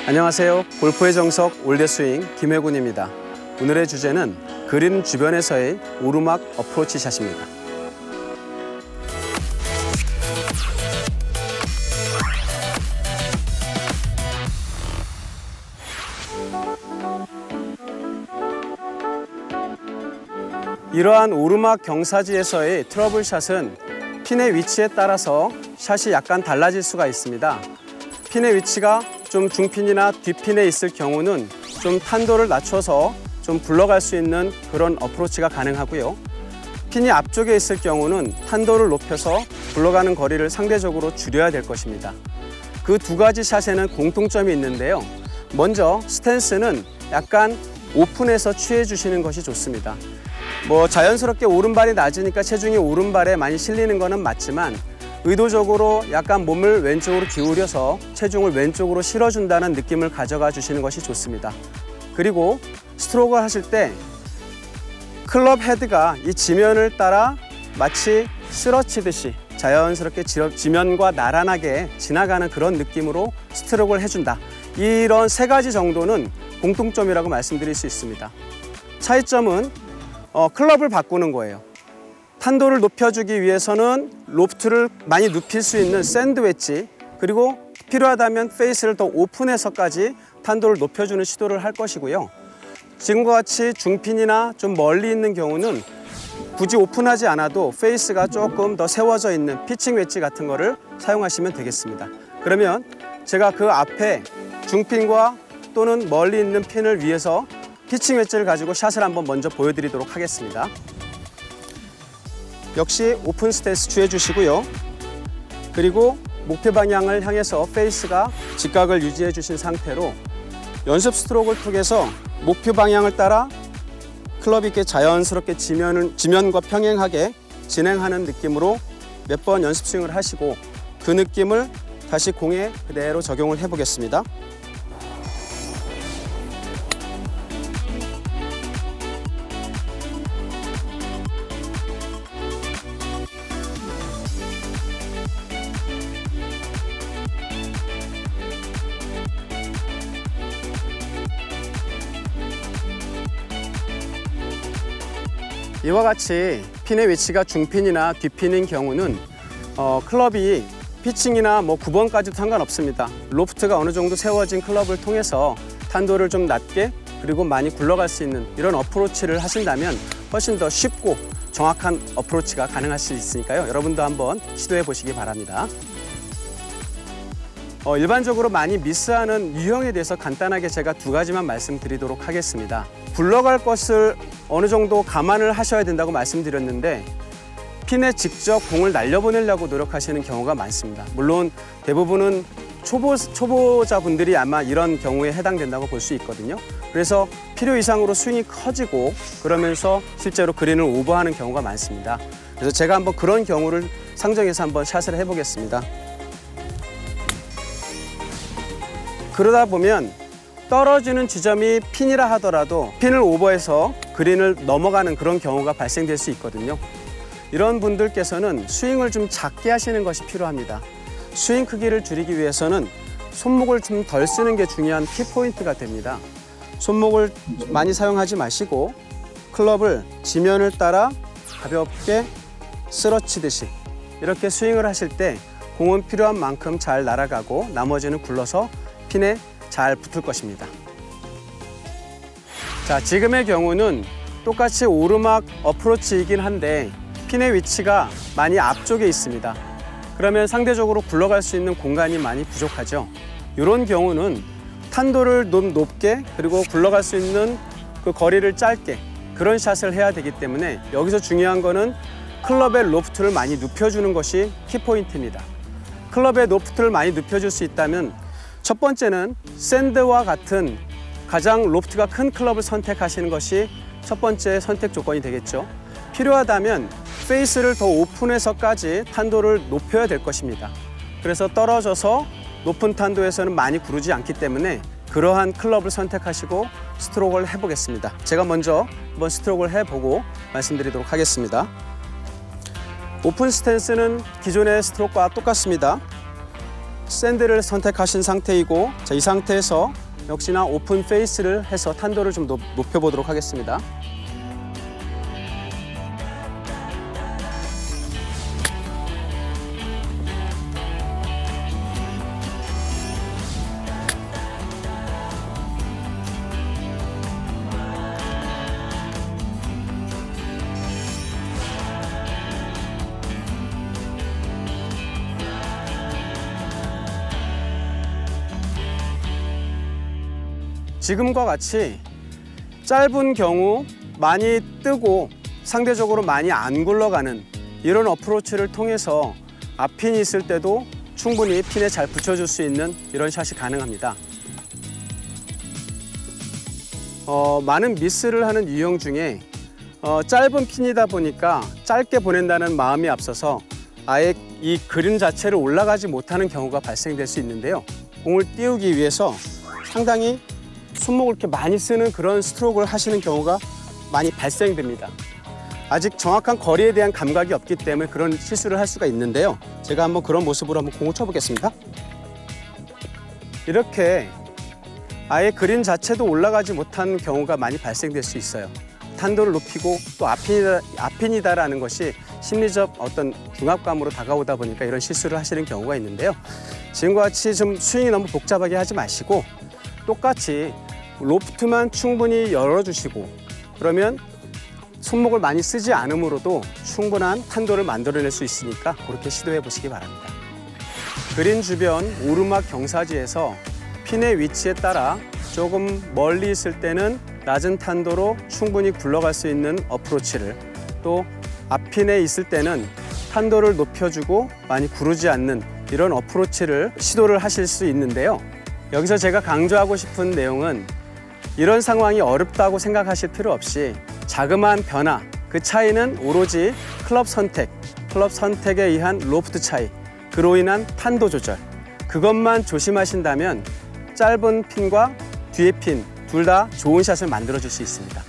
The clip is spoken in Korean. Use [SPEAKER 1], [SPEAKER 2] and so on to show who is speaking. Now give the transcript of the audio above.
[SPEAKER 1] 안녕하세요. 골프의 정석 올댓스윙 김혜군입니다. 오늘의 주제는 그린 주변에서의 오르막 어프로치 샷입니다. 이러한 오르막 경사지에서의 트러블 샷은 핀의 위치에 따라서 샷이 약간 달라질 수가 있습니다. 핀의 위치가 좀 중핀이나 뒷핀에 있을 경우는 좀 탄도를 낮춰서 좀 굴러갈 수 있는 그런 어프로치가 가능하고요. 핀이 앞쪽에 있을 경우는 탄도를 높여서 굴러가는 거리를 상대적으로 줄여야 될 것입니다. 그 두 가지 샷에는 공통점이 있는데요. 먼저 스탠스는 약간 오픈해서 취해 주시는 것이 좋습니다. 자연스럽게 오른발이 낮으니까 체중이 오른발에 많이 실리는 것은 맞지만 의도적으로 약간 몸을 왼쪽으로 기울여서 체중을 왼쪽으로 실어준다는 느낌을 가져가 주시는 것이 좋습니다. 그리고 스트로크를 하실 때 클럽 헤드가 이 지면을 따라 마치 쓰러치듯이 자연스럽게 지면과 나란하게 지나가는 그런 느낌으로 스트로크를 해준다. 이런 세 가지 정도는 공통점이라고 말씀드릴 수 있습니다. 차이점은 클럽을 바꾸는 거예요. 탄도를 높여주기 위해서는 로프트를 많이 눕힐 수 있는 샌드 웨지, 그리고 필요하다면 페이스를 더 오픈해서까지 탄도를 높여주는 시도를 할 것이고요. 지금과 같이 중핀이나 좀 멀리 있는 경우는 굳이 오픈하지 않아도 페이스가 조금 더 세워져 있는 피칭 웨지 같은 거를 사용하시면 되겠습니다. 그러면 제가 그 앞에 중핀과 또는 멀리 있는 핀을 위해서 피칭 웨지를 가지고 샷을 한번 먼저 보여드리도록 하겠습니다. 역시 오픈 스탠스 취해 주시고요. 그리고 목표 방향을 향해서 페이스가 직각을 유지해 주신 상태로 연습 스트로크를 통해서 목표 방향을 따라 클럽이 이렇게 자연스럽게 지면과 평행하게 진행하는 느낌으로 몇 번 연습 스윙을 하시고 그 느낌을 다시 공에 그대로 적용을 해 보겠습니다. 이와 같이 핀의 위치가 중핀이나 뒷핀인 경우는 클럽이 피칭이나 9번까지도 상관없습니다. 로프트가 어느 정도 세워진 클럽을 통해서 탄도를 좀 낮게 그리고 많이 굴러갈 수 있는 이런 어프로치를 하신다면 훨씬 더 쉽고 정확한 어프로치가 가능할 수 있으니까요. 여러분도 한번 시도해 보시기 바랍니다. 일반적으로 많이 미스하는 유형에 대해서 간단하게 제가 두 가지만 말씀드리도록 하겠습니다. 굴러갈 것을 어느 정도 감안을 하셔야 된다고 말씀드렸는데 핀에 직접 공을 날려보내려고 노력하시는 경우가 많습니다. 물론 대부분은 초보자분들이 아마 이런 경우에 해당된다고 볼 수 있거든요. 그래서 필요 이상으로 스윙이 커지고 그러면서 실제로 그린을 오버하는 경우가 많습니다. 그래서 제가 한번 그런 경우를 상정해서 한번 샷을 해보겠습니다. 그러다 보면 떨어지는 지점이 핀이라 하더라도 핀을 오버해서 그린을 넘어가는 그런 경우가 발생될 수 있거든요. 이런 분들께서는 스윙을 좀 작게 하시는 것이 필요합니다. 스윙 크기를 줄이기 위해서는 손목을 좀 덜 쓰는 게 중요한 키포인트가 됩니다. 손목을 많이 사용하지 마시고 클럽을 지면을 따라 가볍게 쓰러치듯이 이렇게 스윙을 하실 때 공은 필요한 만큼 잘 날아가고 나머지는 굴러서 핀에 잘 붙을 것입니다. 자, 지금의 경우는 똑같이 오르막 어프로치이긴 한데 핀의 위치가 많이 앞쪽에 있습니다. 그러면 상대적으로 굴러갈 수 있는 공간이 많이 부족하죠. 이런 경우는 탄도를 높게 그리고 굴러갈 수 있는 그 거리를 짧게 그런 샷을 해야 되기 때문에 여기서 중요한 거는 클럽의 로프트를 많이 눕혀주는 것이 키포인트입니다. 클럽의 로프트를 많이 눕혀줄 수 있다면 첫 번째는 샌드와 같은 가장 로프트가 큰 클럽을 선택하시는 것이 첫 번째 선택 조건이 되겠죠. 필요하다면 페이스를 더 오픈해서까지 탄도를 높여야 될 것입니다. 그래서 떨어져서 높은 탄도에서는 많이 구르지 않기 때문에 그러한 클럽을 선택하시고 스트로크를 해보겠습니다. 제가 먼저 한번 스트로크를 해보고 말씀드리도록 하겠습니다. 오픈 스탠스는 기존의 스트로크와 똑같습니다. 샌드를 선택하신 상태이고, 자, 이 상태에서 역시나 오픈 페이스를 해서 탄도를 좀 높여보도록 하겠습니다. 지금과 같이 짧은 경우 많이 뜨고 상대적으로 많이 안 굴러가는 이런 어프로치를 통해서 앞핀이 있을 때도 충분히 핀에 잘 붙여줄 수 있는 이런 샷이 가능합니다. 많은 미스를 하는 유형 중에 짧은 핀이다 보니까 짧게 보낸다는 마음이 앞서서 아예 이 그린 자체를 올라가지 못하는 경우가 발생될 수 있는데요. 공을 띄우기 위해서 상당히 손목을 이렇게 많이 쓰는 그런 스트로크를 하시는 경우가 많이 발생됩니다. 아직 정확한 거리에 대한 감각이 없기 때문에 그런 실수를 할 수가 있는데요. 제가 한번 그런 모습으로 한번 공을 쳐보겠습니다. 이렇게 아예 그린 자체도 올라가지 못한 경우가 많이 발생될 수 있어요. 탄도를 높이고 또 앞핀이다라는 것이 심리적 어떤 중압감으로 다가오다 보니까 이런 실수를 하시는 경우가 있는데요. 지금과 같이 좀 스윙이 너무 복잡하게 하지 마시고 똑같이 로프트만 충분히 열어주시고, 그러면 손목을 많이 쓰지 않음으로도 충분한 탄도를 만들어낼 수 있으니까 그렇게 시도해 보시기 바랍니다. 그린 주변 오르막 경사지에서 핀의 위치에 따라 조금 멀리 있을 때는 낮은 탄도로 충분히 굴러갈 수 있는 어프로치를, 또 앞핀에 있을 때는 탄도를 높여주고 많이 구르지 않는 이런 어프로치를 시도를 하실 수 있는데요. 여기서 제가 강조하고 싶은 내용은 이런 상황이 어렵다고 생각하실 필요 없이 자그마한 변화, 그 차이는 오로지 클럽 선택에 의한 로프트 차이, 그로 인한 탄도 조절, 그것만 조심하신다면 짧은 핀과 뒤에 핀 둘 다 좋은 샷을 만들어줄 수 있습니다.